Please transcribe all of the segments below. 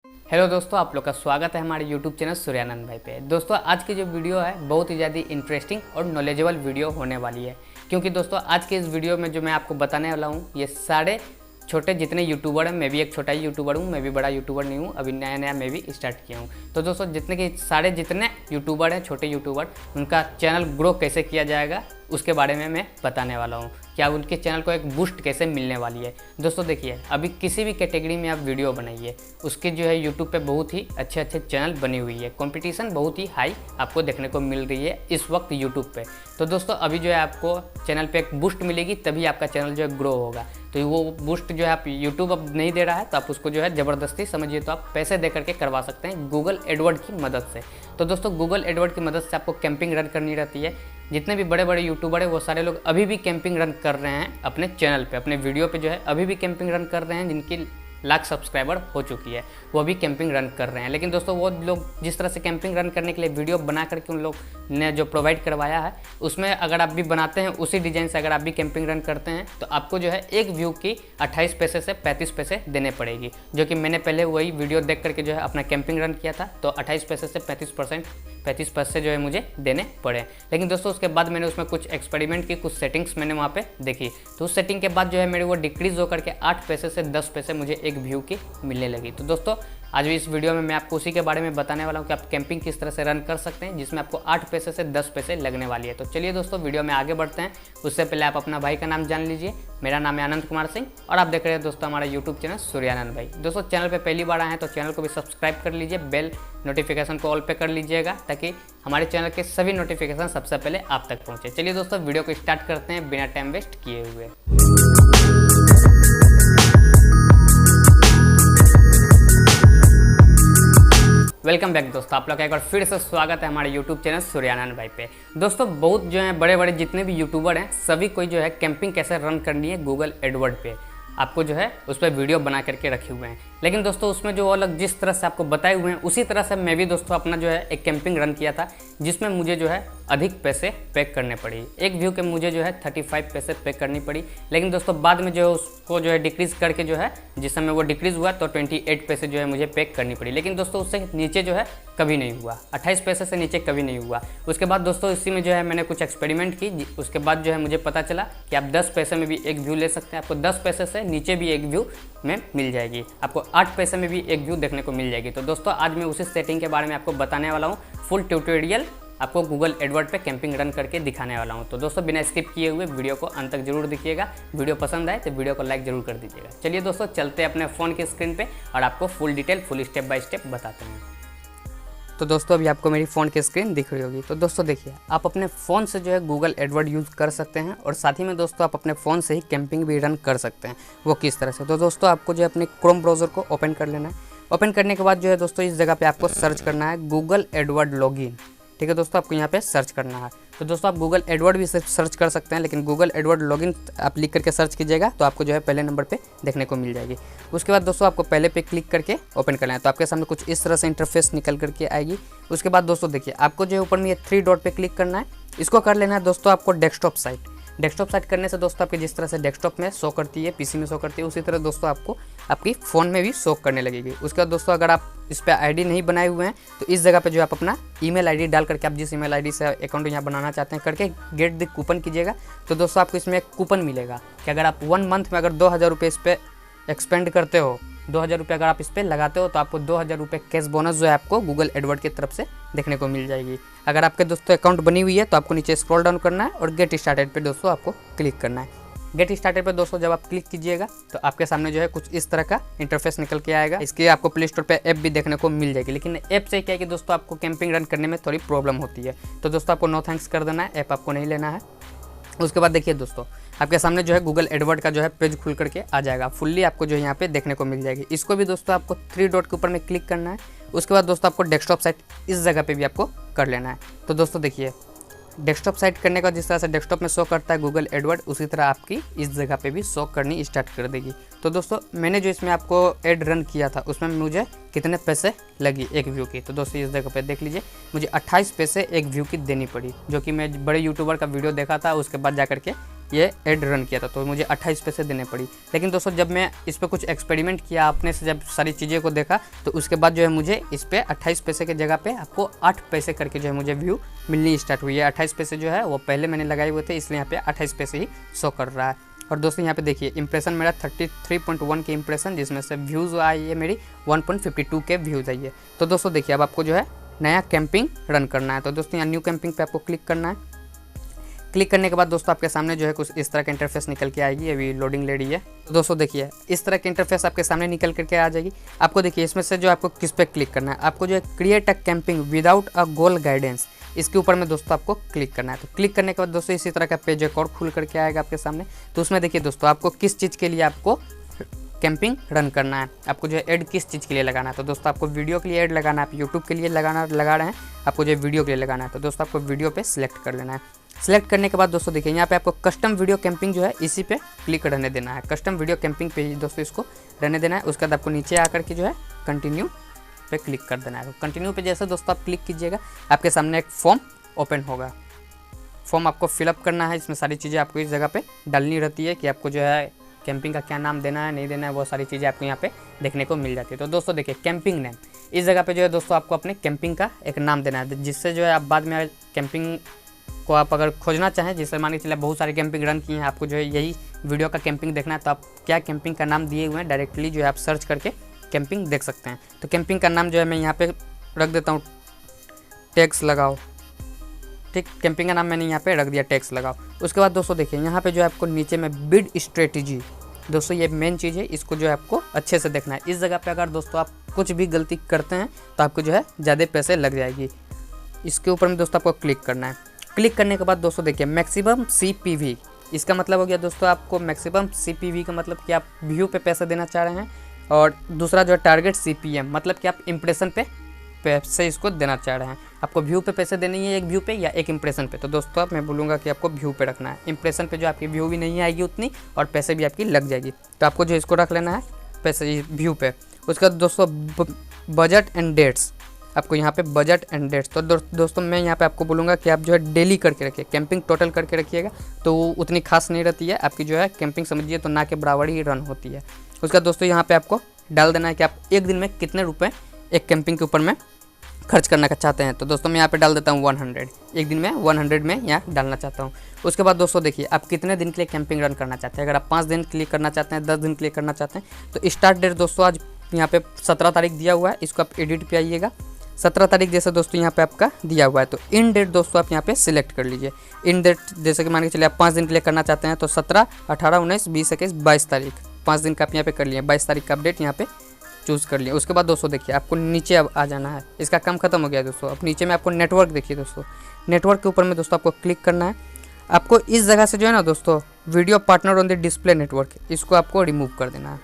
Hello दोस्तों, आप लोग का स्वागत है हमारे यूट्यूब चैनल सूर्यानंद भाई पे। दोस्तों आज की जो वीडियो है बहुत ही ज़्यादा इंटरेस्टिंग और नॉलेजेबल वीडियो होने वाली है, क्योंकि दोस्तों आज के इस वीडियो में जो मैं आपको बताने वाला हूँ ये सारे छोटे जितने यूट्यूबर हैं, मैं भी एक छोटा ही यूट्यूबर हूँ, मैं भी बड़ा यूट्यूबर नहीं हूँ, अभी नया नया मैं भी स्टार्ट किया हूँ। तो दोस्तों जितने यूट्यूबर हैं, छोटे यूट्यूबर, उनका चैनल ग्रो कैसे किया जाएगा उसके बारे में मैं बताने वाला हूँ। क्या उनके चैनल को एक बूस्ट कैसे मिलने वाली है। दोस्तों देखिए, अभी किसी भी कैटेगरी में आप वीडियो बनाइए, उसके जो है यूट्यूब पे बहुत ही अच्छे अच्छे चैनल बनी हुई है, कंपटीशन बहुत ही हाई आपको देखने को मिल रही है इस वक्त यूट्यूब पे। तो दोस्तों अभी जो है आपको चैनल पे एक बूस्ट मिलेगी, तभी आपका चैनल जो है ग्रो होगा। तो वो बूस्ट जो है आप यूट्यूब अब नहीं दे रहा है, तो आप उसको जो है ज़बरदस्ती समझिए तो आप पैसे दे करके करवा सकते हैं गूगल एडवर्ड की मदद से। तो दोस्तों गूगल एडवर्ड की मदद से आपको कैंपिंग रन करनी रहती है। जितने भी बड़े बड़े यूट्यूबर है वो सारे लोग अभी भी कैंपिंग रन कर रहे हैं अपने चैनल पे, अपने वीडियो पे जो है अभी भी कैंपिंग रन कर रहे हैं। जिनकी लाख सब्सक्राइबर हो चुकी है वो अभी कैंपिंग रन कर रहे हैं। लेकिन दोस्तों वो लोग जिस तरह से कैंपिंग रन करने के लिए वीडियो बना करके उन लोग ने जो प्रोवाइड करवाया है, उसमें अगर आप भी बनाते हैं उसी डिज़ाइन से अगर आप भी कैंपिंग रन करते हैं तो आपको जो है एक व्यू की 28 पैसे से 35 पैसे देने पड़ेगी। जो कि मैंने पहले वही वीडियो देख करके जो है अपना कैंपिंग रन किया था, तो 28 पैसे से 35 पैसे जो है मुझे देने पड़े। लेकिन दोस्तों उसके बाद मैंने उसमें कुछ एक्सपेरिमेंट की, कुछ सेटिंग्स मैंने वहाँ पे देखी, तो उस सेटिंग के बाद जो है मेरे वो डिक्रीज़ होकर के 8 पैसे से 10 पैसे मुझे एक व्यू की मिलने लगी। तो दोस्तों आज भी इस वीडियो में मैं आपको उसी के बारे में बताने वाला हूँ कि आप कैंपिंग किस तरह से रन कर सकते हैं, जिसमें आपको 8 पैसे से 10 पैसे लगने वाली है। तो चलिए दोस्तों वीडियो में आगे बढ़ते हैं। उससे पहले आप अपना भाई का नाम जान लीजिए। मेरा नाम है आनंद कुमार सिंह और आप देख रहे हैं दोस्तों हमारा यूट्यूब चैनल सूर्यानंद भाई। दोस्तों चैनल पे पहली बार आए हैं तो चैनल को भी सब्सक्राइब कर लीजिए, बेल नोटिफिकेशन को ऑल पे कर लीजिएगा, ताकि हमारे चैनल के सभी नोटिफिकेशन सबसे पहले आप तक पहुँचे। चलिए दोस्तों वीडियो को स्टार्ट करते हैं बिना टाइम वेस्ट किए हुए। वेलकम बैक दोस्तों, आप लोग का एक बार फिर से स्वागत है हमारे यूट्यूब चैनल सूर्यानंद भाई पे। दोस्तों बहुत जो है बड़े बड़े जितने भी यूट्यूबर हैं सभी कोई जो है कैंपिंग कैसे रन करनी है गूगल एडवर्ड पे आपको जो है उस पर वीडियो बना करके रखे हुए हैं। लेकिन दोस्तों उसमें जो अलग जिस तरह से आपको बताए हुए हैं उसी तरह से मैं भी दोस्तों अपना जो है एक कैंपिंग रन किया था, जिसमें मुझे जो है अधिक पैसे पे करने पड़ी। एक व्यू के मुझे जो है 35 पैसे पे करनी पड़ी। लेकिन दोस्तों बाद में जो है उसको जो है डिक्रीज़ करके जो है जिस समय वो डिक्रीज़ हुआ तो 28 पैसे जो है मुझे पे करनी पड़ी। लेकिन दोस्तों उससे नीचे जो है कभी नहीं हुआ, 28 पैसे से नीचे कभी नहीं हुआ। उसके बाद दोस्तों इसी में जो है मैंने कुछ एक्सपेरिमेंट की। उसके बाद जो है मुझे पता चला कि आप 10 पैसे में भी एक व्यू ले सकते हैं, आपको 10 पैसे से नीचे भी एक व्यू में मिल जाएगी, आपको 8 पैसे में भी एक व्यू देखने को मिल जाएगी। तो दोस्तों आज मैं उसी सेटिंग के बारे में आपको बताने वाला हूँ। फुल ट्यूटोरियल आपको गूगल एडवर्ड पे कैंपिंग रन करके दिखाने वाला हूँ। तो दोस्तों बिना स्किप किए हुए वीडियो को अंत तक जरूर देखिएगा। वीडियो पसंद आए तो वीडियो को लाइक जरूर कर दीजिएगा। चलिए दोस्तों चलते हैं अपने फ़ोन की स्क्रीन पे और आपको full detail full step by step बताते हैं। तो दोस्तों अभी आपको मेरी फ़ोन की स्क्रीन दिख रही होगी। तो दोस्तों देखिए, आप अपने फ़ोन से जो है गूगल एडवर्ड यूज़ कर सकते हैं और साथ ही में दोस्तों आप अपने फ़ोन से ही कैंपिंग भी रन कर सकते हैं। वो किस तरह से, तो दोस्तों आपको जो है अपने क्रोम ब्राउज़र को ओपन कर लेना है। ओपन करने के बाद जो है दोस्तों इस जगह पे आपको सर्च करना है गूगल एडवर्ड लॉगिन। ठीक है दोस्तों, आपको यहाँ पे सर्च करना है। तो दोस्तों आप गूगल एडवर्ड भी सर्च कर सकते हैं, लेकिन गूगल एडवर्ड लॉगिन आप लिख करके सर्च कीजिएगा तो आपको जो है पहले नंबर पे देखने को मिल जाएगी। उसके बाद दोस्तों आपको पहले पे क्लिक करके ओपन करना है, तो आपके सामने कुछ इस तरह से इंटरफेस निकल करके आएगी। उसके बाद दोस्तों देखिए, आपको जो है ऊपर में ये 3 डॉट पे क्लिक करना है। इसको कर लेना है दोस्तों आपको डेस्कटॉप साइट। डेस्कटॉप साइट करने से दोस्तों आपके जिस तरह से डेस्कटॉप में शो करती है, पीसी में शो करती है, उसी तरह दोस्तों आपको आपकी फ़ोन में भी शो करने लगेगी। उसके बाद दोस्तों अगर आप इस पर आईडी नहीं बनाए हुए हैं तो इस जगह पे जो आप अपना ईमेल आईडी डाल करके, आप जिस ईमेल आईडी से अकाउंट यहाँ बनाना चाहते हैं करके गेट द कूपन कीजिएगा। तो दोस्तों आपको इसमें एक कूपन मिलेगा कि अगर आप 1 मंथ में अगर 2000 रुपये इस पर एक्सपेंड करते हो, 2000 रुपये अगर आप इस पर लगाते हो तो आपको 2000 रुपये कैश बोनस जो है आपको गूगल एडवर्ड की तरफ से देखने को मिल जाएगी। अगर आपके दोस्तों अकाउंट बनी हुई है तो आपको नीचे स्क्रॉल डाउन करना है और गेट स्टार्टेड पे दोस्तों आपको क्लिक करना है। गेट स्टार्टेड पे दोस्तों जब आप क्लिक कीजिएगा तो आपके सामने जो है कुछ इस तरह का इंटरफेस निकल के आएगा। इसके आपको प्ले स्टोर पे ऐप भी देखने को मिल जाएगी। लेकिन ऐप से क्या है कि दोस्तों आपको कैंपिंग रन करने में थोड़ी प्रॉब्लम होती है, तो दोस्तों आपको नो थैंक्स कर देना है, ऐप आपको नहीं लेना है। उसके बाद देखिए दोस्तों आपके सामने जो है गूगल एडवर्ड का जो है पेज खुल करके आ जाएगा, फुल्ली आपको जो है यहाँ पे देखने को मिल जाएगी। इसको भी दोस्तों आपको 3 डॉट के ऊपर में क्लिक करना है। उसके बाद दोस्तों आपको डेस्कटॉप साइट इस जगह पे भी आपको कर लेना है। तो दोस्तों देखिए, डेस्कटॉप साइट करने का जिस तरह से डेस्कटॉप में शो करता है गूगल एडवर्ड, उसी तरह आपकी इस जगह पे भी शो करनी स्टार्ट कर देगी। तो दोस्तों मैंने जो इसमें आपको ऐड रन किया था उसमें मुझे कितने पैसे लगी एक व्यू की, तो दोस्तों इस जगह पे देख लीजिए, मुझे 28 पैसे एक व्यू की देनी पड़ी। जो कि मैं बड़े यूट्यूबर का वीडियो देखा था, उसके बाद जा करके ये ऐड रन किया था, तो मुझे 28 पैसे देने पड़ी। लेकिन दोस्तों जब मैं इस पर कुछ एक्सपेरिमेंट किया, आपने से जब सारी चीज़ें को देखा, तो उसके बाद जो है मुझे इस पर 28 पैसे की जगह पे आपको 8 पैसे करके जो है मुझे व्यू मिलनी स्टार्ट हुई है। 28 पैसे जो है वो पहले मैंने लगाए हुए थे, इसलिए यहाँ पे 28 पैसे ही शो कर रहा है। और दोस्तों यहाँ पे देखिए इंप्रेशन मेरा 33.1 के इंप्रेशन, जिसमें से व्यूज़ आई है मेरी 1.52 के व्यूज़ आई है। तो दोस्तों देखिए अब आपको जो है नया कैंपिंग रन करना है। तो दोस्तों यहाँ न्यू कैंपिंग पे आपको क्लिक करना है। क्लिक करने के बाद दोस्तों आपके सामने जो है कुछ इस तरह का इंटरफेस निकल के आएगी। अभी लोडिंग ले रही है। तो दोस्तों देखिए इस तरह की इंटरफेस आपके सामने निकल करके आ जाएगी। आपको देखिए इसमें से जो आपको किस पे क्लिक करना है, आपको जो है create a camping without a goal guidance, इसके ऊपर में दोस्तों आपको क्लिक करना है। तो क्लिक करने के बाद दोस्तों इसी तरह का पेज एक और खुल करके आएगा आपके सामने। तो उसमें देखिए दोस्तों आपको किस चीज़ के लिए आपको कैंपिंग रन करना है, आपको जो है ऐड किस चीज़ के लिए लगाना है। तो दोस्तों आपको वीडियो के लिए ऐड लगाना है, आप यूट्यूब के लिए लगा रहे हैं, आपको जो है वीडियो के लिए लगाना है। तो दोस्तों आपको वीडियो पे सिलेक्ट कर लेना है। सिलेक्ट करने के बाद दोस्तों देखिए यहाँ पे आपको कस्टम वीडियो कैंपिंग जो है इसी पे क्लिक रहने देना है। कस्टम वीडियो कैंपिंग पे ही दोस्तों इसको रहने देना है। उसके बाद आपको नीचे आकर के जो है कंटिन्यू पे क्लिक कर देना है। तो कंटिन्यू पे जैसे दोस्तों आप क्लिक कीजिएगा, आपके सामने एक फॉर्म ओपन होगा। फॉर्म आपको फिलअप करना है। इसमें सारी चीज़ें आपको इस जगह पे डालनी रहती है कि आपको जो है कैंपिंग का क्या नाम देना है, नहीं देना है, वो सारी चीज़ें आपको यहाँ पे देखने को मिल जाती है। तो दोस्तों देखिए कैंपिंग नेम, इस जगह पे जो है दोस्तों आपको अपने कैंपिंग का एक नाम देना है, जिससे जो है आप बाद में कैंपिंग को आप अगर खोजना चाहें, जिससे मान के चलिए बहुत सारे कैंपिंग रन किए हैं, आपको जो है यही वीडियो का कैंपिंग देखना है, तो आप क्या कैंपिंग का नाम दिए हुए हैं डायरेक्टली जो है आप सर्च करके कैंपिंग देख सकते हैं। तो कैंपिंग का नाम जो है मैं यहाँ पे रख देता हूँ टैक्स लगाओ। ठीक, कैंपिंग का नाम मैंने यहाँ पे रख दिया टैक्स लगाओ। उसके बाद दोस्तों देखिए यहाँ पे जो है आपको नीचे में बिड स्ट्रेटजी, दोस्तों ये मेन चीज़ है, इसको जो है आपको अच्छे से देखना है। इस जगह पे अगर दोस्तों आप कुछ भी गलती करते हैं तो आपको जो है ज़्यादा पैसे लग जाएगी। इसके ऊपर में दोस्तों आपको क्लिक करना है। क्लिक करने के बाद दोस्तों देखिए मैक्सिमम CPV, इसका मतलब हो गया दोस्तों आपको मैक्सिमम CPV का मतलब कि आप व्यू पे पैसे देना चाह रहे हैं। और दूसरा जो है टारगेट CPM, मतलब कि आप इंप्रेशन पे पैसे इसको देना चाह रहे हैं। आपको व्यू पे पैसे देने हैं, एक व्यू पे या एक इंप्रेशन पे। तो दोस्तों मैं बोलूँगा कि आपको व्यू पे रखना है। इंप्रेशन पे जो आपकी व्यू भी नहीं आएगी उतनी और पैसे भी आपकी लग जाएगी। तो आपको जो इसको रख लेना है पैसे व्यू पे। उसके बाद दोस्तों बजट एंड डेट्स, आपको यहाँ पे बजट एंड डेट्स। तो दोस्तों मैं यहाँ पे आपको बोलूँगा कि आप जो है डेली करके रखिए, कैंपिंग टोटल करके रखिएगा, तो उतनी खास नहीं रहती है आपकी जो है कैंपिंग, समझिए तो ना के बराबर ही रन होती है। उसका दोस्तों यहाँ पे आपको डाल देना है कि आप एक दिन में कितने रुपए एक कैंपिंग के ऊपर में खर्च करना चाहते हैं। तो दोस्तों मैं यहाँ पे डाल देता हूँ 100, एक दिन में 100 में यहाँ डालना चाहता हूँ। उसके बाद दोस्तों देखिए आप कितने दिन के लिए कैंपिंग रन करना चाहते हैं। अगर आप 5 दिन के लिए करना चाहते हैं, 10 दिन के लिए करना चाहते हैं, तो स्टार्ट डेट दोस्तों आज यहाँ पे 17 तारीख दिया हुआ है, इसको आप एडिट पे आइएगा। 17 तारीख जैसे दोस्तों यहाँ पे आपका दिया हुआ है, तो इन डेट दोस्तों आप यहाँ पे सिलेक्ट कर लीजिए। इन डेट जैसे कि मान के चलिए आप 5 दिन के लिए करना चाहते हैं, तो 17, 18, 19, 20, 21, 22 तारीख, 5 दिन का आप यहाँ पे कर लिए। 22 तारीख का अपडेट यहाँ पे चूज़ कर लिया। उसके बाद दोस्तों देखिए आपको नीचे अब आ जाना है, इसका काम खत्म हो गया दोस्तों। अब नीचे में आपको नेटवर्क देखिए दोस्तों, नेटवर्क के ऊपर में दोस्तों आपको क्लिक करना है। आपको इस जगह से जो है ना दोस्तों video partner on the display network, इसको आपको रिमूव कर देना है।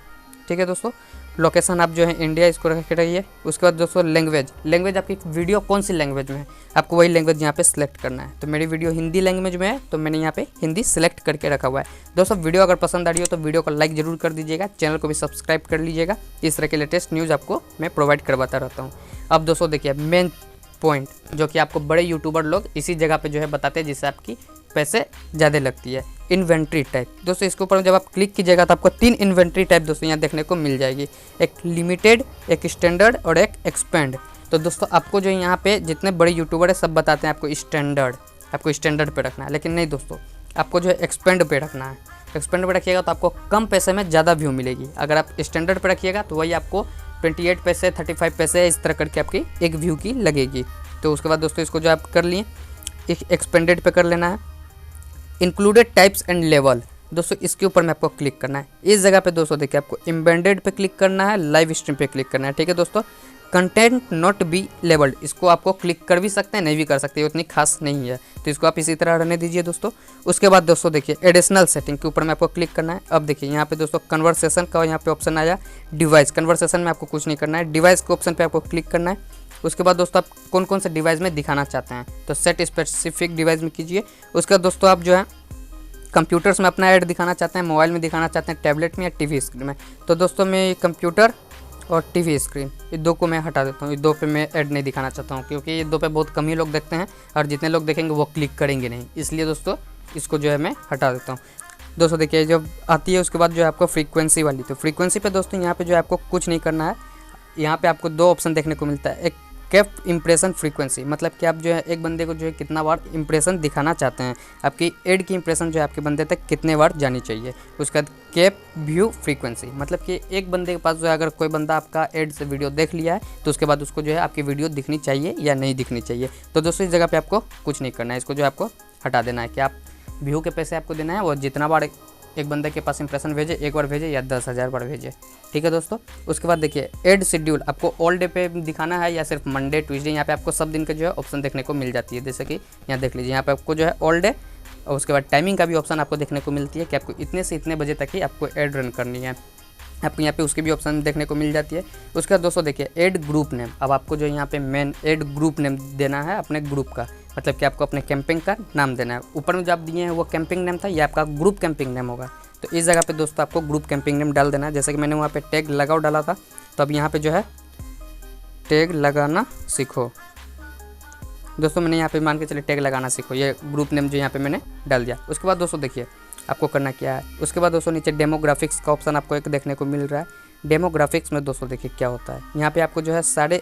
ठीक है दोस्तों, लोकेशन आप जो है इंडिया इसको रख के रखिए। उसके बाद दोस्तों लैंग्वेज आपकी वीडियो कौन सी लैंग्वेज में है, आपको वही लैंग्वेज यहाँ पे सिलेक्ट करना है। तो मेरी वीडियो हिंदी लैंग्वेज में है, तो मैंने यहाँ पे हिंदी सिलेक्ट करके रखा हुआ है। दोस्तों वीडियो अगर पसंद आ रही हो तो वीडियो को लाइक जरूर कर दीजिएगा, चैनल को भी सब्सक्राइब कर लीजिएगा। इस तरह के लेटेस्ट न्यूज़ आपको मैं प्रोवाइड करवाता रहता हूँ। अब दोस्तों देखिए मेन पॉइंट जो कि आपको बड़े यूट्यूबर लोग इसी जगह पे जो है बताते हैं, जिससे आपकी पैसे ज़्यादा लगती है। इन्वेंट्री टाइप दोस्तों, इसके ऊपर जब आप क्लिक कीजिएगा तो आपको 3 इन्वेंट्री टाइप दोस्तों यहाँ देखने को मिल जाएगी, एक लिमिटेड, एक स्टैंडर्ड और एक एक्सपेंड। तो दोस्तों आपको जो यहाँ पे जितने बड़े यूट्यूबर है सब बताते हैं आपको स्टैंडर्ड पे रखना है, लेकिन नहीं दोस्तों, आपको जो है एक्सपेंड पे रखना है। एक्सपेंड पे रखिएगा तो आपको कम पैसे में ज़्यादा व्यू मिलेगी। अगर आप स्टैंडर्ड पे रखिएगा तो वही आपको 28 पैसे, 35 पैसे इस तरह करके आपकी एक व्यू की लगेगी। तो उसके बाद दोस्तों इसको जो आप कर लिए, एक्सपेंडेड पे कर लेना है। इंक्लूडेड टाइप्स एंड लेवल दोस्तों, इसके ऊपर में आपको क्लिक करना है। इस जगह पे दोस्तों देखिए आपको एम्बेडेड पे क्लिक करना है, लाइव स्ट्रीम पे क्लिक करना है। ठीक है दोस्तों, कंटेंट नॉट बी लेबल्ड, इसको आपको क्लिक कर भी सकते हैं, नहीं भी कर सकते, उतनी खास नहीं है, तो इसको आप इसी तरह रहने दीजिए दोस्तों। उसके बाद दोस्तों देखिए एडिशनल सेटिंग के ऊपर में आपको क्लिक करना है। अब देखिए यहाँ पे दोस्तों कन्वर्सेशन का यहाँ पे ऑप्शन आया, डिवाइस। कन्वर्सेशन में आपको कुछ नहीं करना है, डिवाइस के ऑप्शन पे आपको क्लिक करना है। उसके बाद दोस्तों आप कौन कौन से डिवाइस में दिखाना चाहते हैं, तो सेट स्पेसिफिक डिवाइस में कीजिए। उसके बाद दोस्तों आप जो है कंप्यूटर्स में अपना ऐड दिखाना चाहते हैं, मोबाइल में दिखाना चाहते हैं, टैबलेट में या टीवी स्क्रीन में। तो दोस्तों मैं कंप्यूटर और टीवी स्क्रीन ये दो को मैं हटा देता हूँ, ये दो पे मैं ऐड नहीं दिखाना चाहता हूँ, क्योंकि ये दो पे बहुत कम ही लोग देखते हैं और जितने लोग देखेंगे वो क्लिक करेंगे नहीं, इसलिए दोस्तों इसको जो है मैं हटा देता हूँ। दोस्तों देखिए जब आती है उसके बाद जो है आपको फ्रीक्वेंसी वाली, तो फ्रीक्वेंसी पे दोस्तों यहाँ पे जो है आपको कुछ नहीं करना है। यहाँ पे आपको 2 ऑप्शन देखने को मिलता है, एक कैप इंप्रेशन फ्रीक्वेंसी, मतलब कि आप जो है एक बंदे को जो है कितना बार इंप्रेशन दिखाना चाहते हैं, आपकी एड की इंप्रेशन जो है आपके बंदे तक कितने बार जानी चाहिए। उसके बाद कैप व्यू फ्रीक्वेंसी, मतलब कि एक बंदे के पास जो है अगर कोई बंदा आपका एड से वीडियो देख लिया है तो उसके बाद उसको जो है आपकी वीडियो दिखनी चाहिए या नहीं दिखनी चाहिए। तो दोस्तों इस जगह पे आपको कुछ नहीं करना है, इसको जो है आपको हटा देना है कि आप व्यू के पैसे आपको देना है और जितना बार एक बंदे के पास इंप्रेशन भेजे, एक बार भेजे या 10,000 बार भेजे, ठीक है दोस्तों। उसके बाद देखिए एड शेड्यूल, आपको ऑल डे पे दिखाना है या सिर्फ मंडे ट्यूसडे, यहाँ पे आपको सब दिन के जो है ऑप्शन देखने को मिल जाती है। जैसे कि यहाँ देख लीजिए, यहाँ पे आपको जो है ऑल डे और उसके बाद टाइमिंग का भी ऑप्शन आपको देखने को मिलती है कि आपको इतने से इतने बजे तक ही आपको एड रन करनी है, आपको यहाँ पे उसकी भी ऑप्शन देखने को मिल जाती है। उसके बाद दोस्तों देखिए एड ग्रुप नेम, अब आपको जो यहाँ पे मेन एड ग्रुप नेम देना है अपने ग्रुप का, मतलब कि आपको अपने कैंपिंग का नाम देना है। ऊपर में जो आप दिए हैं वो कैंपिंग नेम था, ये आपका ग्रुप कैंपिंग नेम होगा। तो इस जगह पे दोस्तों आपको ग्रुप कैंपिंग नेम डाल देना है। जैसे कि मैंने वहाँ पे टैग लगाओ डाला था, तो अब यहाँ पे जो है टैग लगाना सीखो। दोस्तों मैंने यहाँ पे मान के चले टैग लगाना सीखो, ये ग्रुप नेम जो यहाँ पे मैंने डाल दिया। उसके बाद दोस्तों देखिए आपको करना क्या है। उसके बाद दोस्तों नीचे डेमोग्राफिक्स का ऑप्शन आपको एक देखने को मिल रहा है। डेमोग्राफिक्स में दोस्तों देखिए क्या होता है, यहाँ पे आपको जो है सारे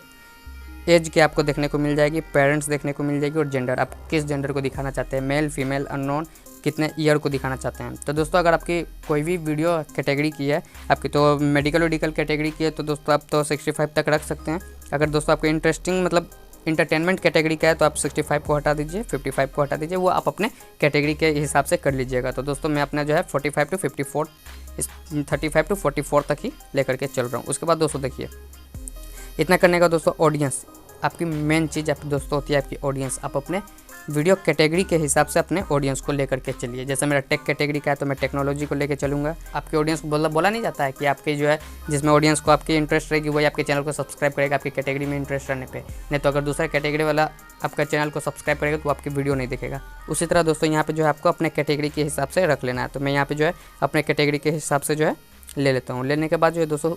एज के आपको देखने को मिल जाएगी, पेरेंट्स देखने को मिल जाएगी और जेंडर, आप किस जेंडर को दिखाना चाहते हैं, मेल फीमेल अननोन, कितने ईयर को दिखाना चाहते हैं। तो दोस्तों अगर आपकी कोई भी वीडियो कैटेगरी की है आपकी, तो मेडिकल कैटेगरी की है, तो दोस्तों आप तो 65 तक रख सकते हैं। अगर दोस्तों आपको इंटरेस्टिंग मतलब इंटरटेनमेंट कैटेगरी का है तो आप 65 को हटा दीजिए, 55 को हटा दीजिए, वो आप अपने कैटेगरी के हिसाब से कर लीजिएगा। तो दोस्तों मैं अपना जो है 45 टू 54 35 टू 44 तक ही लेकर के चल रहा हूँ। उसके बाद दोस्तों देखिए इतना करने का दोस्तों ऑडियंस, आपकी मेन चीज़ आपकी दोस्तों होती है आपकी ऑडियंस। आप अपने वीडियो कैटेगरी के हिसाब से अपने ऑडियंस को लेकर के चलिए। जैसे मेरा टेक कैटेगरी का है तो मैं टेक्नोलॉजी को लेकर चलूँगा। आपके ऑडियंस को बोला नहीं जाता है कि आपके जो है जिसमें ऑडियंस को आपकी इंटरेस्ट रहेगी वही आपके चैनल को सब्सक्राइब करेगा आपकी कैटेगरी में इंटरेस्ट रहने पे। नहीं तो अगर दूसरा कैटेगरी वाला आपका चैनल को सब्सक्राइब करेगा तो आपकी वीडियो नहीं देखेगा। उसी तरह दोस्तों यहाँ पे जो है आपको अपने कैटेगरी के हिसाब से रख लेना है। तो मैं यहाँ पे जो है अपने कैटेगरी के हिसाब से जो है ले लेता हूँ। लेने के बाद जो है दोस्तों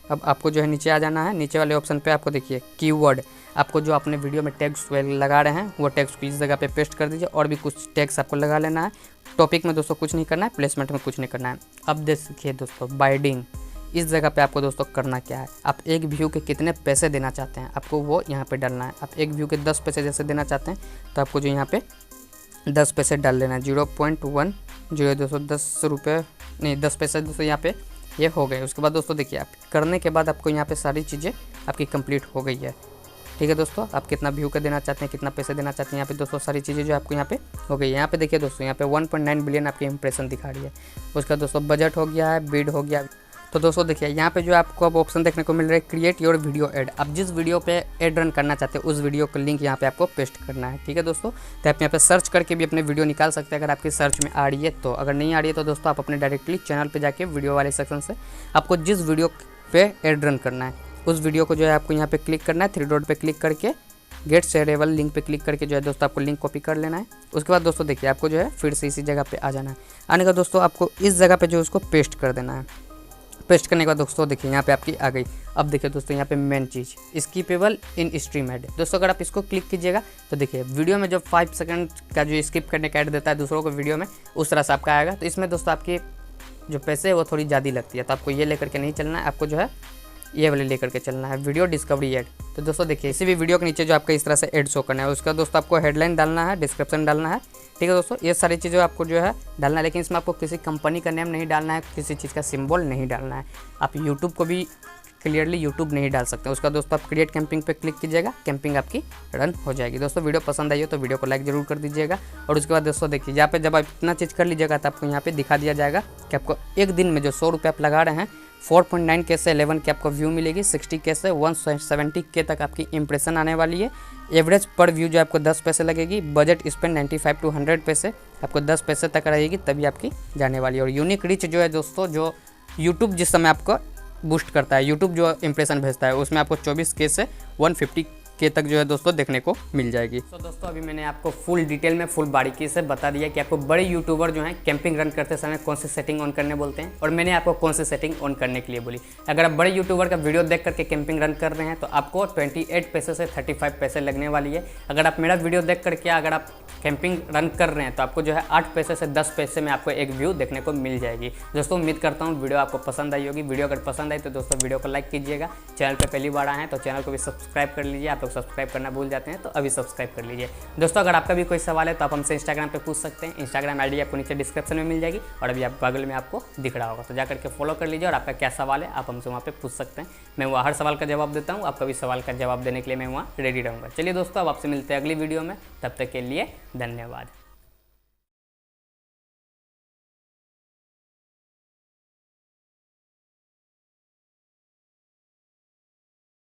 अब आपको जो है नीचे आ जाना है। नीचे वाले ऑप्शन पे आपको देखिए कीवर्ड, आपको जो अपने वीडियो में टैग्स लगा रहे हैं वो टैग्स को इस जगह पे पेस्ट कर दीजिए और भी कुछ टैग्स आपको लगा लेना है। टॉपिक में दोस्तों कुछ नहीं करना है, प्लेसमेंट में कुछ नहीं करना है। अब देखिए दोस्तों बाइडिंग, इस जगह पे आपको दोस्तों करना क्या है, आप एक व्यू के कितने पैसे देना चाहते हैं आपको वो यहाँ पे डालना है। आप एक व्यू के 10 पैसे जैसे देना चाहते हैं तो आपको जो यहाँ पे 10 पैसे डाल लेना है। 0.1 जो दोस्तों 10 रुपये नहीं 10 पैसे दोस्तों यहाँ पे ये हो गए। उसके बाद दोस्तों देखिए आप करने के बाद आपको यहाँ पे सारी चीज़ें आपकी कंप्लीट हो गई है। ठीक है दोस्तों, आप कितना व्यू का देना चाहते हैं, कितना पैसे देना चाहते हैं, यहाँ पे दोस्तों सारी चीज़ें जो आपको यहाँ पे हो गई है। यहाँ पे देखिए दोस्तों यहाँ पे 1.9 बिलियन आपकी इंप्रेशन दिखा रही है। उसका दोस्तों बजट हो गया है, बिड हो गया। तो दोस्तों देखिए यहाँ पे जो आपको अब ऑप्शन देखने को मिल रहा है क्रिएट योर वीडियो एड। आप जिस वीडियो पे एड रन करना चाहते हैं उस वीडियो का लिंक यहाँ पे आपको पेस्ट करना है। ठीक है दोस्तों, तो आप यहाँ पे सर्च करके भी अपने वीडियो निकाल सकते हैं अगर आपकी सर्च में आ रही है तो। अगर नहीं आ रही है तो दोस्तों आप अपने डायरेक्टली चैनल पे जाके वीडियो वाले सेक्शन से आपको जिस वीडियो पे एड रन करना है उस वीडियो को जो है आपको यहाँ पे क्लिक करना है। 3 डॉट पे क्लिक करके गेट शेयरेबल लिंक पे क्लिक करके जो है दोस्तों आपको लिंक कॉपी कर लेना है। उसके बाद दोस्तों देखिए आपको जो है फिर से इसी जगह पे आ जाना है। आने का दोस्तों आपको इस जगह पे जो उसको पेस्ट कर देना है। पेस्ट करने के बाद दोस्तों देखिए यहाँ पे आपकी आ गई। अब देखिए दोस्तों यहाँ पे मेन चीज़ स्किपेबल इन स्ट्रीम ऐड। दोस्तों अगर आप इसको क्लिक कीजिएगा तो देखिए वीडियो में जो 5 सेकंड का जो स्किप करने का ऐड देता है दूसरों को वीडियो में उस तरह से आपका आएगा। तो इसमें दोस्तों आपकी जो पैसे है वो थोड़ी ज़्यादा लगती है, तो आपको ये लेकर के नहीं चलना है, आपको जो है ये वाले लेकर के चलना है वीडियो डिस्कवरी ऐड। तो दोस्तों देखिए इसी भी वीडियो के नीचे जो आपका इस तरह से ऐड शो करना है उसका दोस्तों आपको हेडलाइन डालना है, डिस्क्रिप्शन डालना है। ठीक है दोस्तों, ये सारी चीज़ें आपको जो है डालना है, लेकिन इसमें आपको किसी कंपनी का नेम नहीं डालना है, किसी चीज़ का सिंबल नहीं डालना है। आप यूट्यूब को भी क्लियरली यूट्यूब नहीं डाल सकते। उसका दोस्तों आप क्रिएट कैंपिंग पे क्लिक कीजिएगा, कैंपिंग आपकी रन हो जाएगी। दोस्तों वीडियो पसंद आई हो तो वीडियो को लाइक जरूर कर दीजिएगा। और उसके बाद दोस्तों देखिए यहाँ पे जब आप इतना चीज़ कर लीजिएगा तो आपको यहाँ पे दिखा दिया जाएगा कि आपको एक दिन में जो 100 रुपये आप लगा रहे हैं 4.9K से 11K आपको व्यू मिलेगी, 60K से 170K तक आपकी इंप्रेशन आने वाली है। एवरेज पर व्यू जो आपको 10 पैसे लगेगी। बजट स्पेंड 95 टू 100 पैसे आपको 10 पैसे तक रहेगी तभी आपकी जाने वाली है। और यूनिक रीच जो है दोस्तों, जो यूट्यूब जिस समय आपको बूस्ट करता है, यूट्यूब जो इंप्रेशन भेजता है उसमें आपको 24K से 150K के तक जो है दोस्तों देखने को मिल जाएगी। तो दोस्तों अभी मैंने आपको फुल डिटेल में फुल बारीकी से बता दिया कि आपको बड़े यूट्यूबर जो हैं कैंपिंग रन करते समय कौन सी सेटिंग ऑन करने बोलते हैं और मैंने आपको कौन सी सेटिंग ऑन करने के लिए बोली। अगर आप बड़े यूट्यूबर का वीडियो देख करके कैंपिंग रन कर रहे हैं तो आपको 28 पैसे से 35 पैसे लगने वाली है। अगर आप मेरा वीडियो देख करके अगर आप कैंपिंग रन कर रहे हैं तो आपको जो है 8 पैसे से 10 पैसे में आपको एक व्यू देखने को मिल जाएगी। दोस्तों उम्मीद करता हूँ वीडियो आपको पसंद आई होगी। वीडियो अगर पसंद आई तो दोस्तों वीडियो को लाइक कीजिएगा। चैनल पे पहली बार आए हैं तो चैनल को भी सब्सक्राइब कर लीजिए। आप लोग सब्सक्राइब करना भूल जाते हैं तो अभी सब्सक्राइब कर लीजिए। दोस्तों अगर आपका भी कोई सवाल है तो आप हमसे इंस्टाग्राम पे पूछ सकते हैं। इंस्टाग्राम आईडी आपको नीचे डिस्क्रिप्शन में मिल जाएगी और अभी आप बगल में आपको दिख रहा होगा, तो जा करके फॉलो कर लीजिए और आपका क्या सवाल है आप हमसे वहाँ पे पूछ सकते हैं। मैं वहाँ हर सवाल का जवाब देता हूँ, आपका भी सवाल का जवाब देने के लिए मैं वहाँ रेडी रहूँगा। चलिए दोस्तों अब आपसे मिलते हैं अगली वीडियो में, तब तक के लिए धन्यवाद।